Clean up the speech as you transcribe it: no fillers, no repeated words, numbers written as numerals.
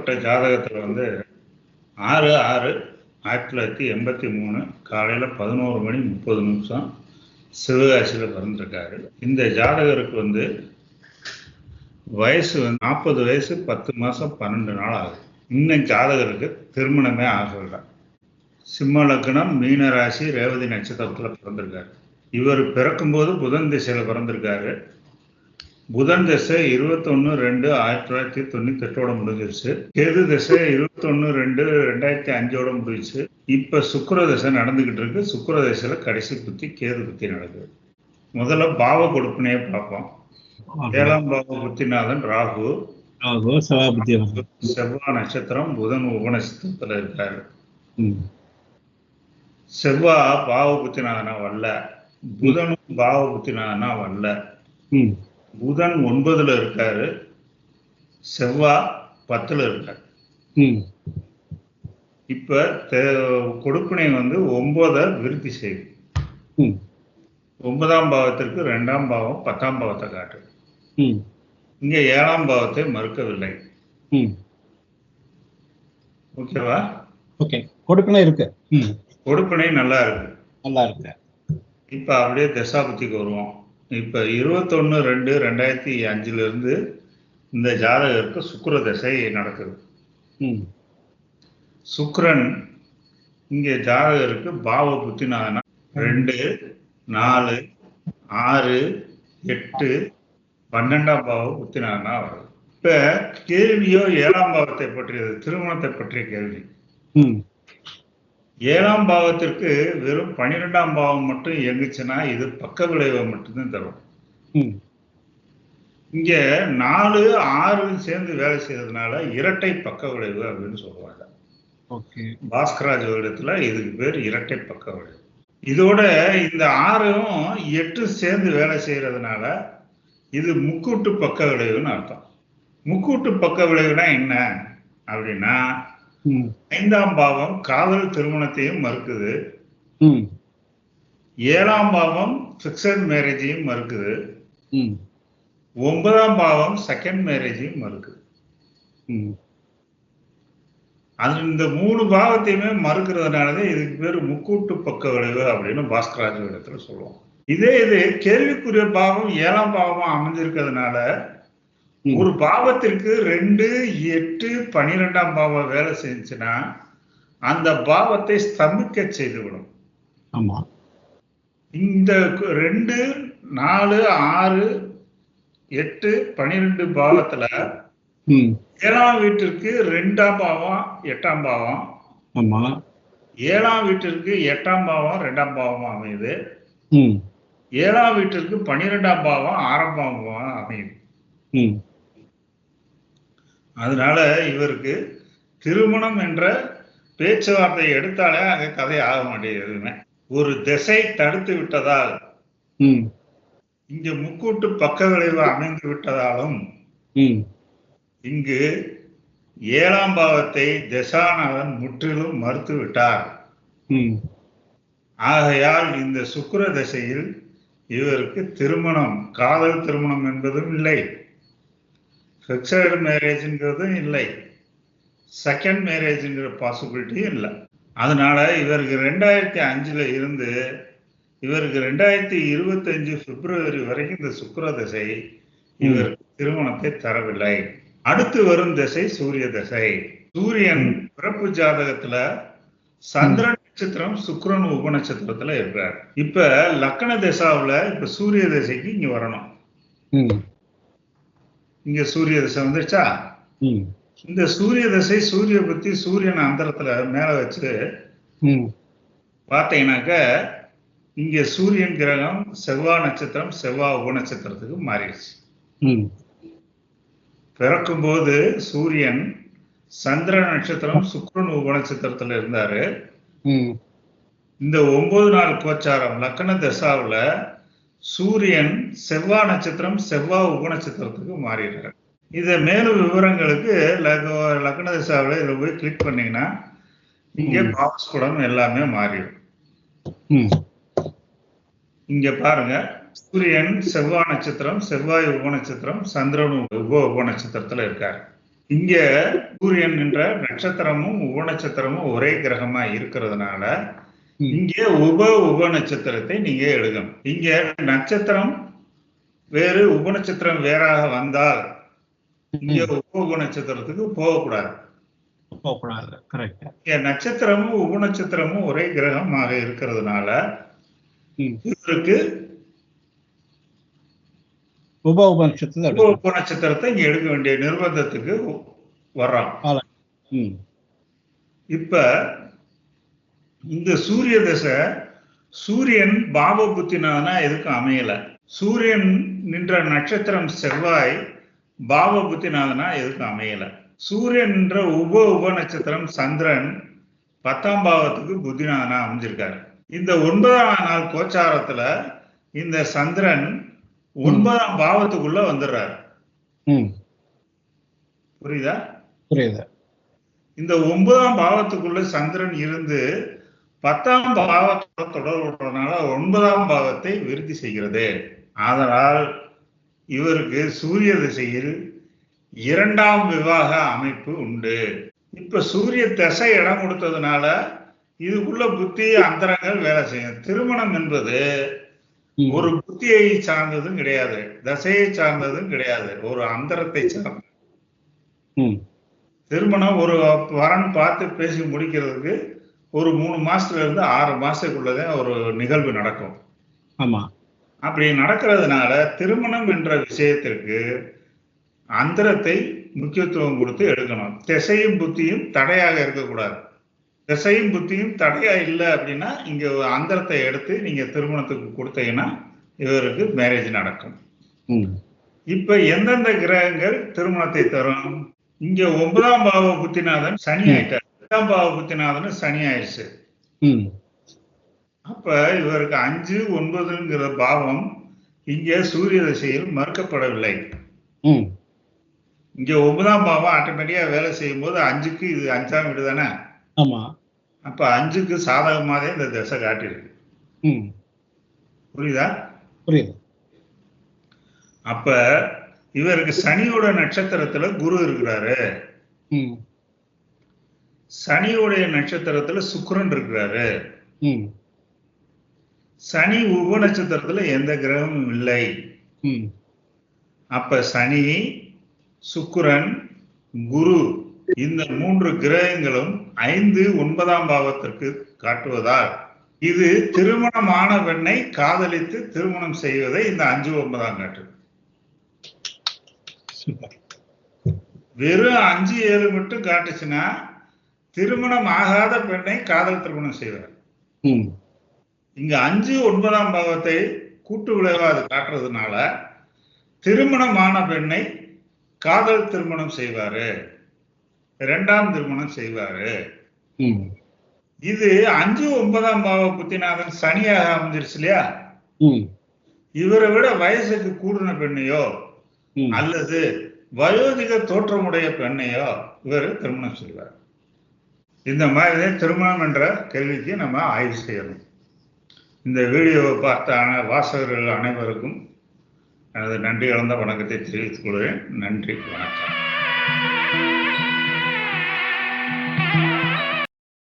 இவர்கிட்ட ஜாதகத்தில் 6/6/1983 காலையில் 11:30 சிவகாசியில் பிறந்திருக்காரு. இந்த ஜாதகருக்கு வயசு 40 வயசு 10 மாதம் 12 நாள் ஆகுது. இன்னும் ஜாதகருக்கு திருமணமே ஆகவில்லை. சிம்ம லக்னம், மீன ராசி, ரேவதி நட்சத்திரத்தில் பிறந்திருக்காரு. இவர் பிறக்கும்போது புதன் திசையில் பிறந்திருக்காரு. புதன் திசை 21/2/1998 முடிஞ்சிருச்சு. கேது திசை 21/2/2005 முடிஞ்சிச்சு. இப்ப சுக்கிர திசை நடந்துகிட்டு இருக்கு. சுக்கிர திசையில கடைசி புத்தி கேது புத்தி நடக்குது. முதல்ல பாவ கொடுப்பினையை பார்ப்போம். 7ஆம் பாவ புத்திநாதன் ராகு, செவ்வாய் நட்சத்திரம், புதன் உபநட்சத்திரத்துல இருக்காரு. செவ்வாய் பாவ புத்திநாதனா வரல, புதனும் பாவ புத்திநாதனா வரல. புதன் 9ல இருக்காரு, செவ்வாய் 10ல இருக்காரு. இப்ப கொடுப்பினை 9 விருத்தி செய்யுது. 9ஆம் பாவத்திற்கு 2ஆம் பாவம் 10ஆம் பாவத்தை காட்டு. இங்க 7ஆம் பாவத்தை மறுக்கவில்லை. ஓகேவா? கொடுப்பினை இருக்கு. கொடுப்பினை நல்லா இருக்கு. இப்ப அப்படியே தசாபுத்திக்கு வருவோம். இப்ப 21/2/2005 இருந்து இந்த ஜாதகருக்கு சுக்கிர தசை நடக்குது. சுக்கிரன் இங்க ஜாதகருக்கு பாவ புத்திநாதனா 2, 4, 6, 8, 12ஆம் பாவ புத்திநாதனா வருது. இப்ப கேள்வியோ 7ஆம் பாவத்தை பற்றியது, திருமணத்தை பற்றிய கேள்வி. 7ஆம் பாவத்திற்கு வெறும் 12ஆம் பாவம் மட்டும் இயங்குச்சுன்னா இது பக்க விளைவை மட்டும்தான் தரும். இங்க 4, 6 சேர்ந்து வேலை செய்யறதுனால இரட்டை பக்க விளைவு அப்படின்னு சொல்லுவாங்க. பாஸ்கராஜ் வருடத்துல இதுக்கு பேர் இரட்டை பக்க விளைவு. இதோட இந்த 6ம் 8 சேர்ந்து வேலை செய்யறதுனால இது முக்கூட்டு பக்க விளைவுன்னு அர்த்தம். முக்கூட்டு பக்க விளைவுனா என்ன அப்படின்னா, 5ஆம் பாவம் காதல் திருமணத்தையும் மறுக்குது, 7ஆம் பாவம் பிக்சட் மேரேஜையும் மறுக்குது, 9ஆம் பாவம் செகண்ட் மேரேஜையும் மறுக்குது. அது இந்த 3 பாவத்தையுமே மறுக்கிறதுனாலதான் இதுக்கு பேர் முக்கூட்டு பக்க விளைவு அப்படின்னு பாஸ்கராஜ் இடத்துல சொல்லுவோம். இது கேள்விக்குரிய பாவம் 7ஆம் பாவமா அமைஞ்சிருக்கிறதுனால ஒரு பாவத்திற்கு 2, 8, 12ஆம் பாவம் வேலை செஞ்சுன்னா அந்த பாவத்தை ஸ்தம்பிக்க செய்துவிடும். இந்த 2, 4, 6, 8, 12 பாவத்துல 7ஆம் வீட்டிற்கு 2ஆம் பாவம் 8ஆம் பாவம், 7ஆம் வீட்டிற்கு 8ஆம் பாவம் 2ஆம் பாவமா அமையுது, 7ஆம் வீட்டிற்கு 12ஆம் பாவம் 6ஆம் பாவம் அமையுது. அதனால இவருக்கு திருமணம் என்ற பேச்சுவார்த்தையை எடுத்தாலே அங்க கதை ஆக மாட்டேங்குதுமே. ஒரு திசை தடுத்து விட்டதால், இங்க முக்கூட்டு பக்க விளைவு அமைந்து விட்டதாலும் இங்கு 7ஆம் பாவத்தை தசாநாதன் முற்றிலும் மறுத்து விட்டார். ஆகையால் இந்த சுக்கிர தசையில் இவருக்கு திருமணம், காதல் திருமணம் என்பதும் இல்லை, பிக்சட் மேரேஜ்ங்கிறதும் இல்லை, செகண்ட் மேரேஜ்ங்கிற பாசிபிலிட்டியும் இல்லை. அதனால இவருக்கு 2005 இருந்து இவருக்கு 2025 பிப்ரவரி வரைக்கும் இந்த சுக்கிர தசை இவருக்கு திருமணத்தை தரவில்லை. அடுத்து வரும் திசை சூரிய தசை. சூரியன் பிறப்பு ஜாதகத்துல சந்திர நட்சத்திரம், சுக்கிரன் உபநட்சத்திரத்துல இருக்கார். இப்ப லக்ன தசாவுல இப்ப சூரிய தசைக்கு இங்க வரணும். இங்க சூரிய தசை வந்துருச்சா? இந்த சூரிய தசை சூரிய புத்தி சூரியன் அந்தரத்துல மேல வச்சு பார்த்தீங்கன்னாக்க இங்க சூரியன் கிரகம் செவ்வாய் நட்சத்திரம், செவ்வாய் உபநட்சத்திரத்துக்கு மாறிடுச்சு. பிறக்கும்போது சூரியன் சந்திர நட்சத்திரம், சுக்கிரன் உபநட்சத்திரத்துல இருந்தாரு. இந்த 9 நாள் கோச்சாரம் லக்ன தசாவுல சூரியன் செவ்வாய் நட்சத்திரம், செவ்வாய் உபநட்சத்திரத்துக்கு மாறிடுறாரு. இதை மேலும் விவரங்களுக்கு லக்ன தசாவுல இதுல போய் கிளிக் பண்ணீங்கன்னா இங்க பாவஸ்குடம் எல்லாமே மாறிடும். இங்க பாருங்க, சூரியன் செவ்வாய் நட்சத்திரம், செவ்வாய் உபநட்சத்திரம், சந்திரன் உப நட்சத்திரத்துல இருக்காரு. இங்க சூரியன் என்ற நட்சத்திரமும் உப நட்சத்திரமும் ஒரே கிரகமா இருக்கிறதுனால இங்கே உப நட்சத்திரத்தை நீங்க எடுக்கணும். இங்க நட்சத்திரம் வேறு உப நட்சத்திரம் வேறாக வந்தால் இங்க உப நட்சத்திரத்துக்கு போகக்கூடாது. நட்சத்திரமும் உப நட்சத்திரமும் ஒரே கிரகமாக இருக்கிறதுனால இவருக்கு உப நட்சத்திரத்தை இங்க எடுக்க வேண்டிய நிர்பந்தத்துக்கு வர்றான். இப்ப இந்த சூரிய தசை சூரியன் பாவ புத்தினாதனா எதுக்கும் அமையல. சூரியன் நின்ற நட்சத்திரம் செவ்வாய் பாவ புத்தினாதனா எதுக்கும் அமையல. சூரியன் என்ற உப நட்சத்திரம் சந்திரன் 10ஆம் பாவத்துக்கு புத்திநாதனா அமைஞ்சிருக்காரு. இந்த 9ஆம் நாள் கோச்சாரத்துல இந்த சந்திரன் 9ஆம் பாவத்துக்குள்ள வந்துடுறாரு. புரியுதா? புரியுது. இந்த 9ஆம் பாவத்துக்குள்ள சந்திரன் இருந்து 10ஆம் பாவத்தோட தொடர்புறதுனால 9ஆம் பாவத்தை விருத்தி செய்கிறது. அதனால் இவருக்கு சூரிய திசையில் 2ஆம் விவாக அமைப்பு உண்டு. இப்ப சூரிய தசை இடம் கொடுத்ததுனால இதுக்குள்ள புத்தி அந்தரங்கள் வேலை செய்யும். திருமணம் என்பது ஒரு புத்தியை சார்ந்ததும் கிடையாது, தசையை சார்ந்ததும் கிடையாது, ஒரு அந்தரத்தை சார்ந்தது. திருமணம் ஒரு வரன் பார்த்து பேசி முடிக்கிறதுக்கு ஒரு 3 மாசத்துல இருந்து 6 மாசத்துக்குள்ளதான் ஒரு நிகழ்வு நடக்கும். ஆமா. அப்படி நடக்கிறதுனால திருமணம் என்ற விஷயத்திற்கு அந்தரத்தை முக்கியத்துவம் கொடுத்து எடுக்கணும். திசையும் புத்தியும் தடையாக இருக்கக்கூடாது. திசையும் புத்தியும் தடையா இல்லை அப்படின்னா இங்க அந்தரத்தை எடுத்து நீங்க திருமணத்துக்கு கொடுத்தீங்கன்னா இவருக்கு மேரேஜ் நடக்கும். இப்ப எந்தெந்த கிரகங்கள் திருமணத்தை தரும்? இங்க 9ஆம் பாவ புத்திநாதன் சனி ஆயிட்டார். 8ஆம் பாவ புத்திநாதன் சனி ஆயிடுச்சு. அப்ப இவருக்கு 5, 9ங்கிற பாவம் இங்க சூரிய திசையில் மறுக்கப்படவில்லை. இங்க 9ஆம் பாவம் ஆட்டோமேட்டிக்கா வேலை செய்யும் போது 5க்கு இது 5ஆம் வீடு தானே. ஆமா. அப்ப 5க்கு சாதகமாவே இந்த திசை காட்டியிருக்கு. புரியுதா? புரியுது. அப்ப இவருக்கு சனியோட நட்சத்திரத்துல குரு இருக்கிறாரு, சனியோடைய நட்சத்திரத்துல சுக்கிரன் இருக்கிறாரு, சனி உப நட்சத்திரத்துல எந்த கிரகமும் இல்லை. அப்ப சனி, சுக்கிரன், குரு இந்த 3 கிரகங்களும் 5, 9ஆம் பாவத்திற்கு காட்டுவதால் இது திருமணமான பெண்ணை காதலித்து திருமணம் செய்வதை இந்த 5, 9ஆம் காட்டு. வெறும் 5, 7 மட்டும் காட்டுச்சுன்னா திருமணம் ஆகாத பெண்ணை காதல் திருமணம் செய்வார். இங்க 5, 9ஆம் பாவத்தை கூட்டு விளைவா அது காட்டுறதுனால திருமணமான பெண்ணை காதல் திருமணம் செய்வாரு, 2ஆம் திருமணம் செய்வாரு. இது 5, 9ஆம் பாவ புத்திநாதன் சனியாக அமைஞ்சிருச்சு இல்லையா. இவரை விட வயசுக்கு கூடின பெண்ணையோ அல்லது வயோதிக தோற்றமுடைய பெண்ணையோ இவர் திருமணம் செய்வார். இந்த மாதிரி திருமணம் என்ற கேள்விக்கு நம்ம ஆய்வு செய்யணும். இந்த வீடியோவை பார்த்த வாசகர்கள் அனைவருக்கும் எனது நன்றி கலந்த வணக்கத்தை தெரிவித்துக் கொள்கிறேன். நன்றி, வணக்கம்.